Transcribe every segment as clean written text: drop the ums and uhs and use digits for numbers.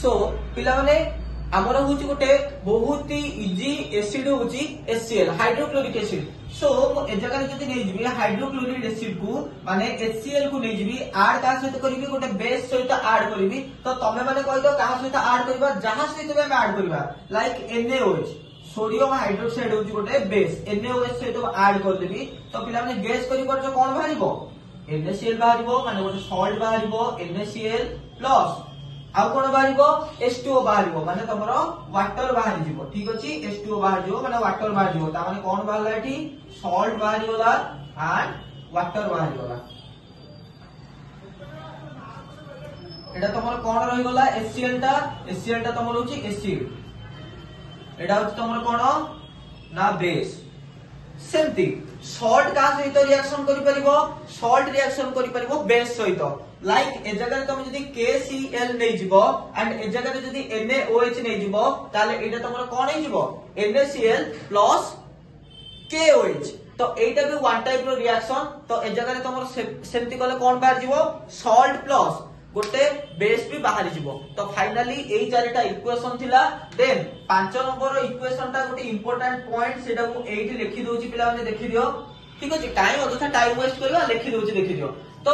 सो पिला माने आमर हूँ गोटे बहुत ही इजी एसिड हूँ HCl हाइड्रोक्लोरिक एसिड। सो ए जगह जब नहीं हाइड्रोक्लोरिक एसिड को माने HCl को नहीं आड क्या सहित करी गोटे बेस सहित आड करी तो तमें मैंने कह दो क्या सहित आड करवा जहाँ सहित आम आड करवा लाइक NaOH सोडियम हाइड्रोक्साइड हूँ गोटे बेस NaOH सहित आड करदेवी तो पिला माने गेस करी कौन बाहर NaCl बाहर माने गोटे सल्ट बाहर NaCl प्लस आउ कौन बाहर H2O बाहर माने तुम वाटर बाहर जीवो ठीक अच्छे H2O बाहर जीवो माने वाटर बाहर जीवो माने कौन बाहर एठी सल्ट बाहर गला एंड वाटर बाहर गला एटा तुम कौन रही गला HCl टा तुम होची एसिड एटा होची तुम कौन ना बेस सेमती सल्ट का सहित रिएक्शन करि परिबो सल्ट रिएक्शन करि परिबो बेस सहित लाइक ए जगह तुम जदी KCl नै जिवो एंड ए जगह जदी NaOH नै जिवो ताले एटा तुमर कोन नै जिवो NaCl प्लस KOH तो एटा भी वन टाइप रो रिएक्शन तो ए जगह तुमर सेमती कले कोन बाहर जिवो सल्ट प्लस गोटे बेस भी बाहर जिवो तो फाइनली एई चारिटा इक्वेशन थिला देन 5 नंबर इक्वेशन टा गोटे इंपोर्टेंट पॉइंट सेटा को एठी लिखि दोची पिला माने देखि दियो ठीक अछि टाइम अदथा टाइम वेस्ट करबा लिखि दोची देखि दियो तो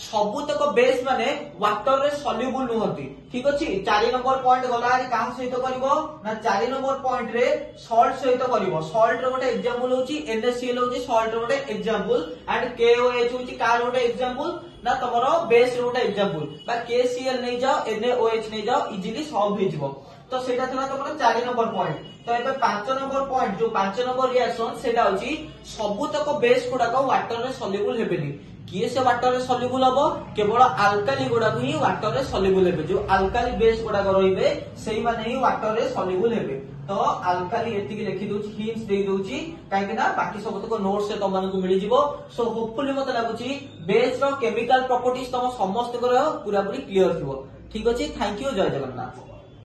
सबुतक बेस माने वाटर रे सॉल्युबल नहती ठीक अछि 4 नंबर पॉइंट गला काम सहित करबो ना 4 नंबर पॉइंट रे सॉल्ट सहित करबो सॉल्ट रो गोटे एग्जांपल होची NaCl होची सॉल्ट रो गोटे एग्जांपल एंड KOH होची कार गोटे एग्जांपल ना तमरो बेस रो गोटे एग्जांपल बा KCl नै जाओ NaOH नै जाओ इजीली सॉल्व हो जिवो तो सेटा थला तमरो 4 नंबर पॉइंट तो एबे 5 नंबर पॉइंट जो 5 नंबर रिएक्शन सेटा होची सबुतक बेस गुडा को वाटर रे सॉल्युबल हेबेनी किए से वाटर रे सॉल्युबल हबो केवल अल्काली गुडा को ही वाटर रे सॉल्युबल हेबे जो अल्काली बेस गुडा को रहिबे सेही माने ही वाटर रे सॉल्युबल हेबे तो अल्काली एतिकी लिखि दोची हिंट्स देई दोची काहे कि ना बाकी सब तक नोट्स से तमन को मिली जिवो सो होपफुली मते लागुची बेस रो केमिकल प्रॉपर्टीज तम समस्त को पूरा पूरी क्लियर थिवो ठीक अछि थैंक यू जय जगन्नाथ।